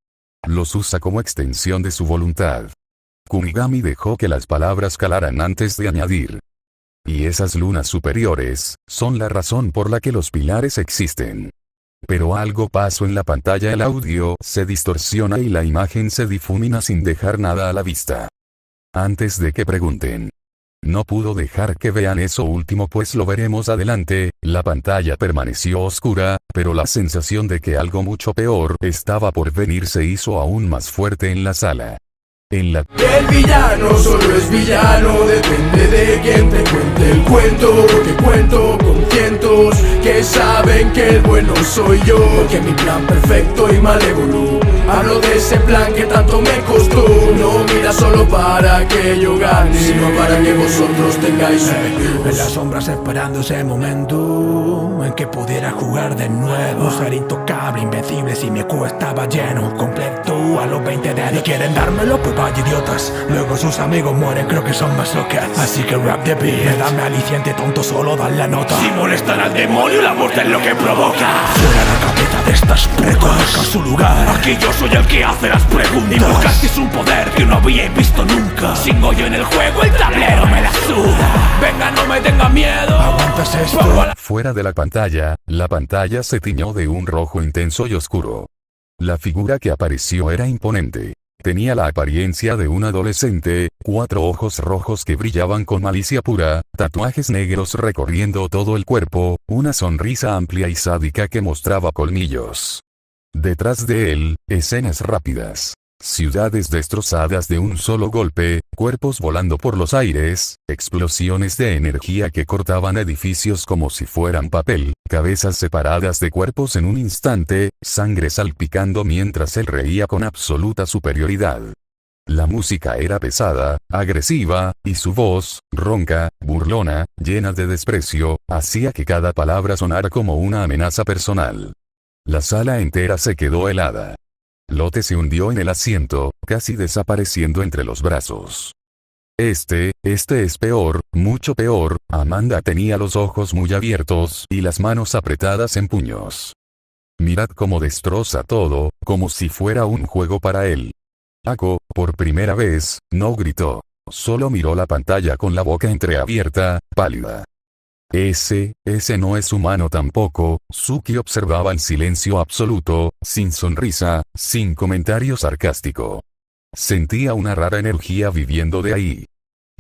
Los usa como extensión de su voluntad. Kunigami dejó que las palabras calaran antes de añadir. Y esas lunas superiores, son la razón por la que los pilares existen. Pero algo pasó en la pantalla, el audio se distorsiona y la imagen se difumina sin dejar nada a la vista. Antes de que pregunten. No pudo dejar que vean eso último, pues lo veremos adelante. La pantalla permaneció oscura, pero la sensación de que algo mucho peor estaba por venir se hizo aún más fuerte en la sala. El villano solo es villano, depende de quien te cuente el cuento. Porque cuento con cientos que saben que el bueno soy yo. Porque mi plan perfecto y malévolo, hablo de ese plan que tanto me costó. No mira solo para que yo gane, sino para que vosotros tengáis un en las sombras esperando ese momento en que pudiera jugar de nuevo. Ser intocable, invencible, si mi cubo estaba lleno, completo a los 20 de años. Y quieren dármelo, pues vaya idiotas. Luego sus amigos mueren, creo que son más locas. Así que rap the beat, dame aliciente tonto, solo dan la nota. Si molestan al demonio, la muerte es lo que provoca. Fuera la cabeza de estas precas, a su lugar. Aquí yo soy el que hace las preguntas. Invocasteis un poder que no habíais visto nunca. Sin yo en el juego, el tablero me la suda. Venga, no me tenga miedo. ¿Aguantas esto? Fuera de la pantalla se tiñó de un rojo intenso y oscuro. La figura que apareció era imponente. Tenía la apariencia de un adolescente, 4 ojos rojos que brillaban con malicia pura, tatuajes negros recorriendo todo el cuerpo, una sonrisa amplia y sádica que mostraba colmillos. Detrás de él, escenas rápidas. Ciudades destrozadas de un solo golpe, cuerpos volando por los aires, explosiones de energía que cortaban edificios como si fueran papel, cabezas separadas de cuerpos en un instante, sangre salpicando mientras él reía con absoluta superioridad. La música era pesada, agresiva, y su voz, ronca, burlona, llena de desprecio, hacía que cada palabra sonara como una amenaza personal. La sala entera se quedó helada. Lotte se hundió en el asiento, casi desapareciendo entre los brazos. Este es peor, mucho peor. Amanda tenía los ojos muy abiertos y las manos apretadas en puños. Mirad cómo destroza todo, como si fuera un juego para él. Ako, por primera vez, no gritó. Solo miró la pantalla con la boca entreabierta, pálida. Ese no es humano tampoco. Suki observaba en silencio absoluto, sin sonrisa, sin comentario sarcástico. Sentía una rara energía viviendo de ahí.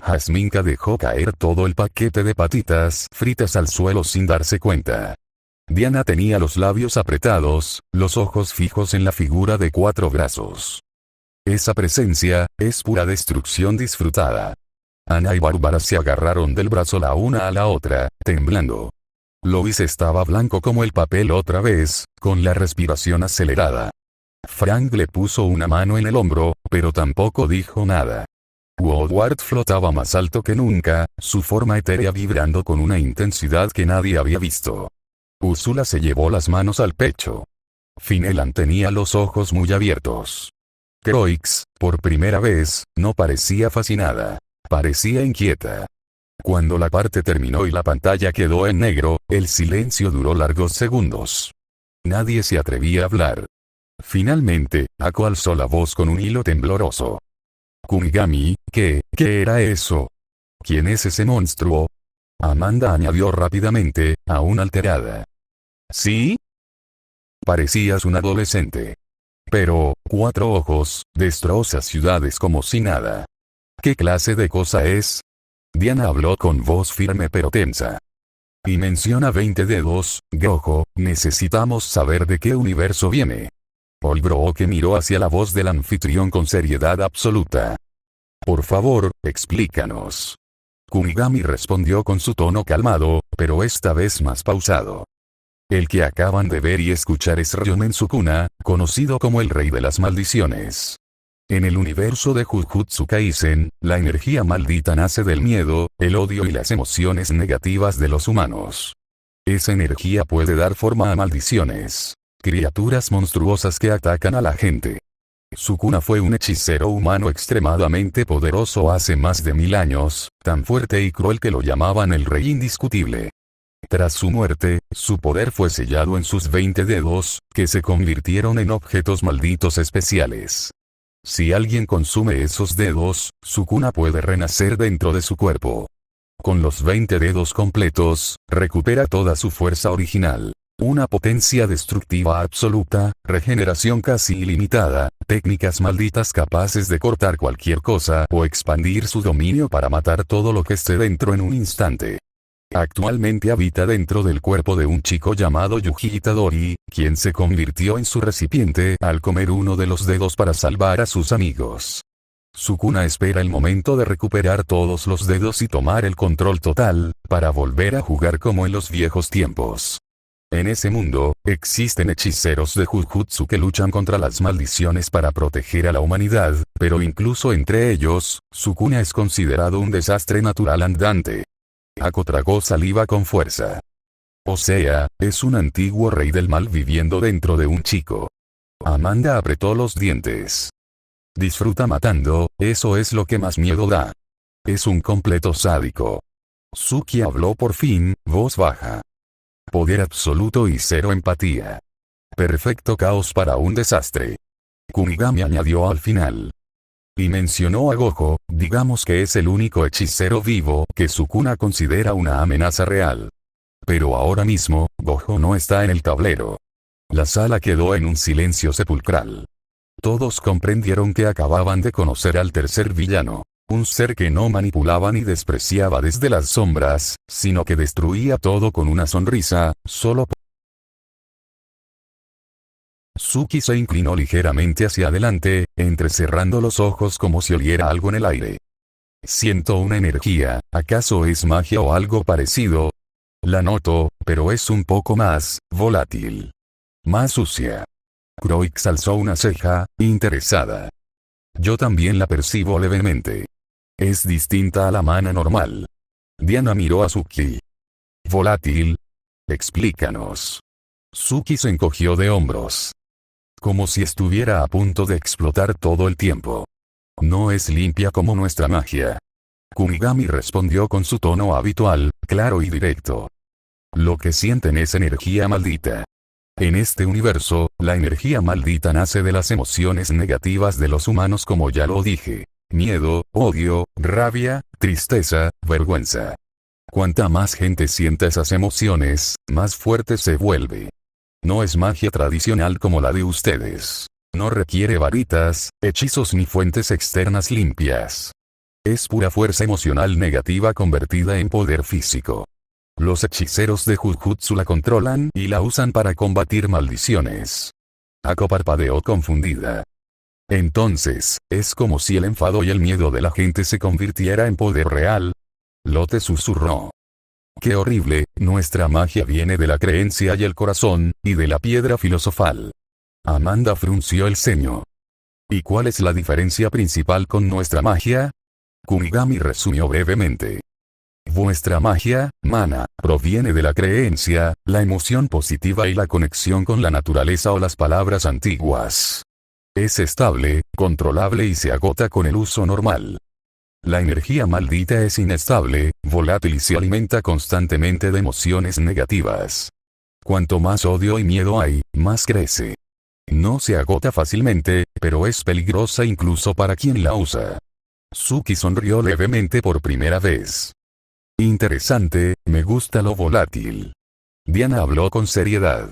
Jasminka dejó caer todo el paquete de patitas fritas al suelo sin darse cuenta. Diana tenía los labios apretados, los ojos fijos en la figura de 4 brazos. Esa presencia, es pura destrucción disfrutada. Ana y Bárbara se agarraron del brazo la una a la otra, temblando. Lois estaba blanco como el papel otra vez, con la respiración acelerada. Frank le puso una mano en el hombro, pero tampoco dijo nada. Woodward flotaba más alto que nunca, su forma etérea vibrando con una intensidad que nadie había visto. Úrsula se llevó las manos al pecho. Finnegan tenía los ojos muy abiertos. Croix, por primera vez, no parecía fascinada. Parecía inquieta. Cuando la parte terminó y la pantalla quedó en negro, el silencio duró largos segundos. Nadie se atrevía a hablar. Finalmente, Ako alzó la voz con un hilo tembloroso. Kunigami, ¿qué era eso? ¿Quién es ese monstruo? Amanda añadió rápidamente, aún alterada. ¿Sí? Parecías un adolescente. Pero, 4 ojos, destroza ciudades como si nada. ¿Qué clase de cosa es? Diana habló con voz firme pero tensa. Y menciona 20 dedos, Gojo, necesitamos saber de qué universo viene. Olbrooke miró hacia la voz del anfitrión con seriedad absoluta. Por favor, explícanos. Kunigami respondió con su tono calmado, pero esta vez más pausado. El que acaban de ver y escuchar es Ryomen Sukuna, conocido como el rey de las maldiciones. En el universo de Jujutsu Kaisen, la energía maldita nace del miedo, el odio y las emociones negativas de los humanos. Esa energía puede dar forma a maldiciones, criaturas monstruosas que atacan a la gente. Sukuna fue un hechicero humano extremadamente poderoso hace más de 1000 años, tan fuerte y cruel que lo llamaban el rey indiscutible. Tras su muerte, su poder fue sellado en sus 20 dedos, que se convirtieron en objetos malditos especiales. Si alguien consume esos dedos, Sukuna puede renacer dentro de su cuerpo. Con los 20 dedos completos, recupera toda su fuerza original. Una potencia destructiva absoluta, regeneración casi ilimitada, técnicas malditas capaces de cortar cualquier cosa o expandir su dominio para matar todo lo que esté dentro en un instante. Actualmente habita dentro del cuerpo de un chico llamado Yuji Itadori, quien se convirtió en su recipiente al comer uno de los dedos para salvar a sus amigos. Sukuna espera el momento de recuperar todos los dedos y tomar el control total, para volver a jugar como en los viejos tiempos. En ese mundo, existen hechiceros de Jujutsu que luchan contra las maldiciones para proteger a la humanidad, pero incluso entre ellos, Sukuna es considerado un desastre natural andante. Ako tragó saliva con fuerza. O sea, es un antiguo rey del mal viviendo dentro de un chico. Amanda apretó los dientes. Disfruta matando, eso es lo que más miedo da. Es un completo sádico. Suki habló por fin, voz baja. Poder absoluto y cero empatía. Perfecto caos para un desastre. Kunigami añadió al final. Y mencionó a Gojo, digamos que es el único hechicero vivo que Sukuna considera una amenaza real. Pero ahora mismo, Gojo no está en el tablero. La sala quedó en un silencio sepulcral. Todos comprendieron que acababan de conocer al tercer villano. Un ser que no manipulaba ni despreciaba desde las sombras, sino que destruía todo con una sonrisa, solo por... Suki se inclinó ligeramente hacia adelante, entrecerrando los ojos como si oliera algo en el aire. Siento una energía, ¿acaso es magia o algo parecido? La noto, pero es un poco más volátil. Más sucia. Croix alzó una ceja, interesada. Yo también la percibo levemente. Es distinta a la mana normal. Diana miró a Suki. ¿Volátil? Explícanos. Suki se encogió de hombros. Como si estuviera a punto de explotar todo el tiempo. No es limpia como nuestra magia. Kunigami respondió con su tono habitual, claro y directo. Lo que sienten es energía maldita. En este universo, la energía maldita nace de las emociones negativas de los humanos como ya lo dije. Miedo, odio, rabia, tristeza, vergüenza. Cuanta más gente sienta esas emociones, más fuerte se vuelve. No es magia tradicional como la de ustedes. No requiere varitas, hechizos ni fuentes externas limpias. Es pura fuerza emocional negativa convertida en poder físico. Los hechiceros de Jujutsu la controlan y la usan para combatir maldiciones. Ako parpadeó confundida. Entonces, es como si el enfado y el miedo de la gente se convirtiera en poder real. Lotte susurró. Qué horrible, nuestra magia viene de la creencia y el corazón, y de la piedra filosofal. Amanda frunció el ceño. ¿Y cuál es la diferencia principal con nuestra magia? Kunigami resumió brevemente. Vuestra magia, mana, proviene de la creencia, la emoción positiva y la conexión con la naturaleza o las palabras antiguas. Es estable, controlable y se agota con el uso normal. La energía maldita es inestable, volátil y se alimenta constantemente de emociones negativas. Cuanto más odio y miedo hay, más crece. No se agota fácilmente, pero es peligrosa incluso para quien la usa. Suki sonrió levemente por primera vez. Interesante, me gusta lo volátil. Diana habló con seriedad.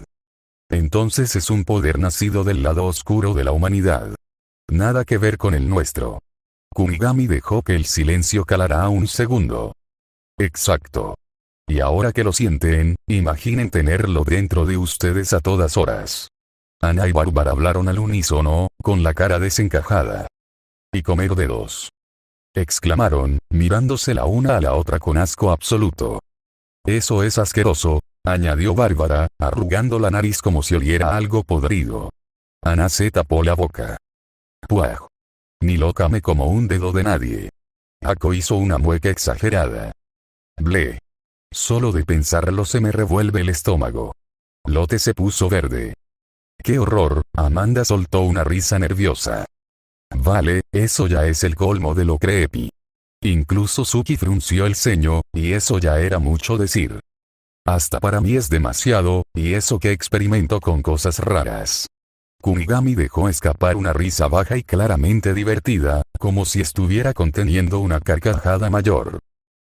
Entonces es un poder nacido del lado oscuro de la humanidad. Nada que ver con el nuestro. Kunigami dejó que el silencio calara un segundo. Exacto. Y ahora que lo sienten, imaginen tenerlo dentro de ustedes a todas horas. Ana y Bárbara hablaron al unísono, con la cara desencajada. Y comer dedos. Exclamaron, mirándose la una a la otra con asco absoluto. Eso es asqueroso, añadió Bárbara, arrugando la nariz como si oliera algo podrido. Ana se tapó la boca. Puaj. Ni loca me como un dedo de nadie. Ako hizo una mueca exagerada. Ble. Solo de pensarlo se me revuelve el estómago. Lotte se puso verde. ¡Qué horror! Amanda soltó una risa nerviosa. Vale, eso ya es el colmo de lo creepy. Incluso Suki frunció el ceño, y eso ya era mucho decir. Hasta para mí es demasiado, y eso que experimento con cosas raras. Kunigami dejó escapar una risa baja y claramente divertida, como si estuviera conteniendo una carcajada mayor.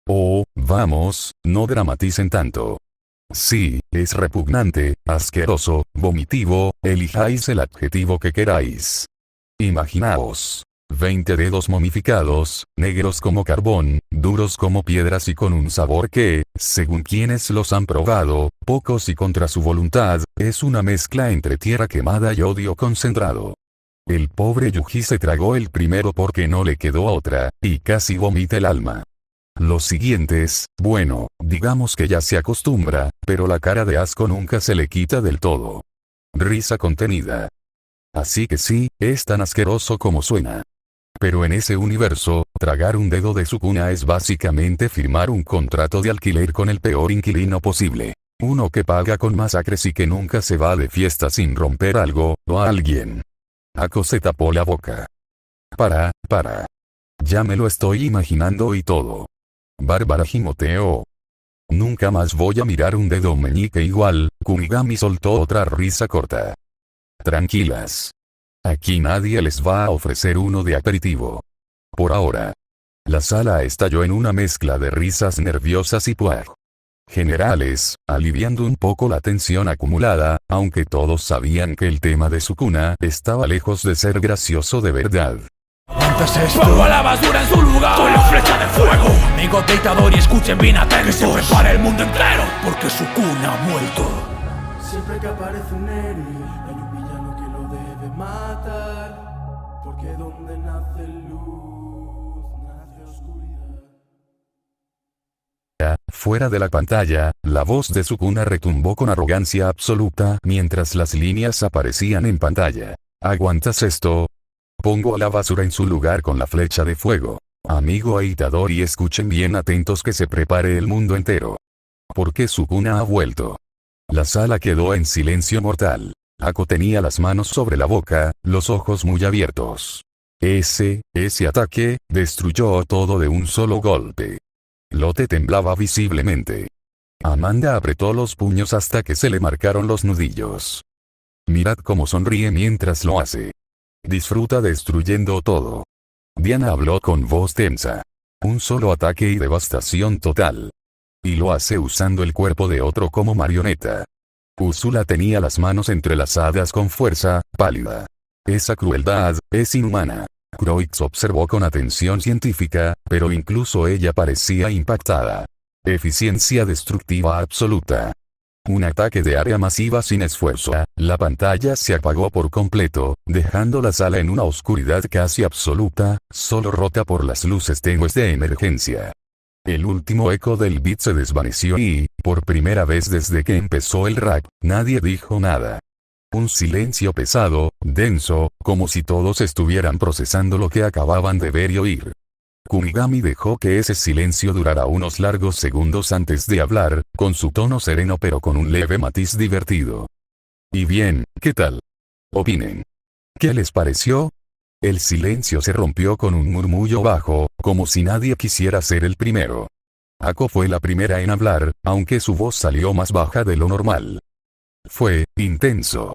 Oh, vamos, no dramaticen tanto. Sí, es repugnante, asqueroso, vomitivo, elijáis el adjetivo que queráis. Imaginaos. 20 dedos momificados, negros como carbón, duros como piedras y con un sabor que, según quienes los han probado, pocos y contra su voluntad, es una mezcla entre tierra quemada y odio concentrado. El pobre Yuji se tragó el primero porque no le quedó otra, y casi vomita el alma. Los siguientes, bueno, digamos que ya se acostumbra, pero la cara de asco nunca se le quita del todo. Risa contenida. Así que sí, es tan asqueroso como suena. Pero en ese universo, tragar un dedo de Sukuna es básicamente firmar un contrato de alquiler con el peor inquilino posible. Uno que paga con masacres y que nunca se va de fiesta sin romper algo, o a alguien. Ako se tapó la boca. Para. Ya me lo estoy imaginando y todo. Bárbara gimoteó. Nunca más voy a mirar un dedo meñique igual. Kunigami soltó otra risa corta. Tranquilas. Aquí nadie les va a ofrecer uno de aperitivo. Por ahora. La sala estalló en una mezcla de risas nerviosas y puaj. Generales, aliviando un poco la tensión acumulada, aunque todos sabían que el tema de Sukuna estaba lejos de ser gracioso de verdad. Pongo a la basura en su lugar. Soy la flecha de fuego. Amigos dictador y escuchen bien atentos. Que se prepare el mundo entero, porque Sukuna ha muerto. Siempre que aparece un héroe, hay un villano que lo debe matar. Porque donde nace luz, nace oscuridad. Fuera de la pantalla, la voz de Sukuna retumbó con arrogancia absoluta mientras las líneas aparecían en pantalla. ¿Aguantas esto? Pongo a la basura en su lugar con la flecha de fuego. Amigo Itadori, escuchen bien atentos que se prepare el mundo entero. Porque Sukuna ha vuelto. La sala quedó en silencio mortal. Ako tenía las manos sobre la boca, los ojos muy abiertos. Ese ataque, destruyó todo de un solo golpe. Lotte temblaba visiblemente. Amanda apretó los puños hasta que se le marcaron los nudillos. Mirad cómo sonríe mientras lo hace. Disfruta destruyendo todo. Diana habló con voz tensa. Un solo ataque y devastación total. Y lo hace usando el cuerpo de otro como marioneta. Ursula tenía las manos entrelazadas con fuerza, pálida. Esa crueldad, es inhumana. Croix observó con atención científica, pero incluso ella parecía impactada. Eficiencia destructiva absoluta. Un ataque de área masiva sin esfuerzo. La pantalla se apagó por completo, dejando la sala en una oscuridad casi absoluta, solo rota por las luces tenues de emergencia. El último eco del beat se desvaneció y, por primera vez desde que empezó el rap, nadie dijo nada. Un silencio pesado, denso, como si todos estuvieran procesando lo que acababan de ver y oír. Kunigami dejó que ese silencio durara unos largos segundos antes de hablar, con su tono sereno pero con un leve matiz divertido. Y bien, ¿qué tal? Opinen. ¿Qué les pareció? El silencio se rompió con un murmullo bajo, como si nadie quisiera ser el primero. Ako fue la primera en hablar, aunque su voz salió más baja de lo normal. Fue intenso.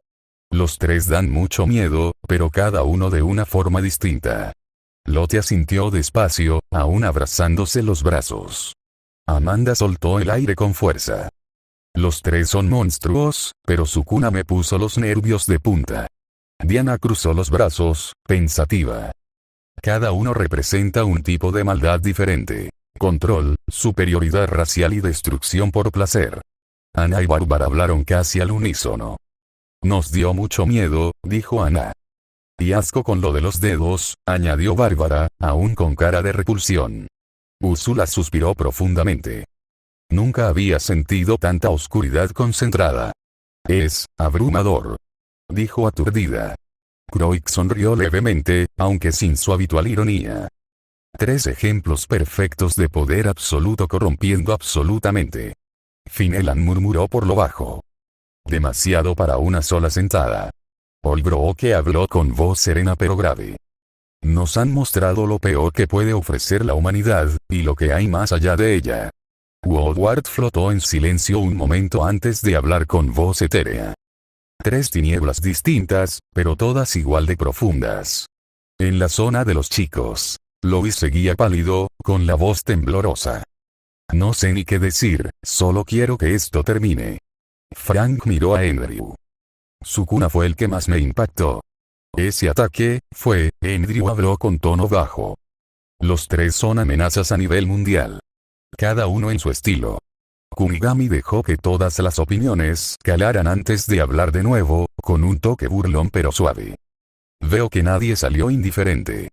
Los tres dan mucho miedo, pero cada uno de una forma distinta. Lotte asintió despacio, aún abrazándose los brazos. Amanda soltó el aire con fuerza. Los tres son monstruos, pero Sukuna me puso los nervios de punta. Diana cruzó los brazos, pensativa. Cada uno representa un tipo de maldad diferente. Control, superioridad racial y destrucción por placer. Ana y Bárbara hablaron casi al unísono. Nos dio mucho miedo, dijo Ana. Y asco con lo de los dedos, añadió Bárbara, aún con cara de repulsión. Úrsula suspiró profundamente. Nunca había sentido tanta oscuridad concentrada. Es abrumador, dijo aturdida. Kroik sonrió levemente, aunque sin su habitual ironía. 3 ejemplos perfectos de poder absoluto corrompiendo absolutamente. Finelan murmuró por lo bajo. Demasiado para una sola sentada. Olbrooke habló con voz serena pero grave. Nos han mostrado lo peor que puede ofrecer la humanidad, y lo que hay más allá de ella. Woodward flotó en silencio un momento antes de hablar con voz etérea. 3 tinieblas distintas, pero todas igual de profundas. En la zona de los chicos. Louis seguía pálido, con la voz temblorosa. No sé ni qué decir, solo quiero que esto termine. Frank miró a Andrew. Sukuna fue el que más me impactó. Ese ataque, Andrew habló con tono bajo. Los 3 son amenazas a nivel mundial. Cada uno en su estilo. Kunigami dejó que todas las opiniones calaran antes de hablar de nuevo, con un toque burlón pero suave. Veo que nadie salió indiferente.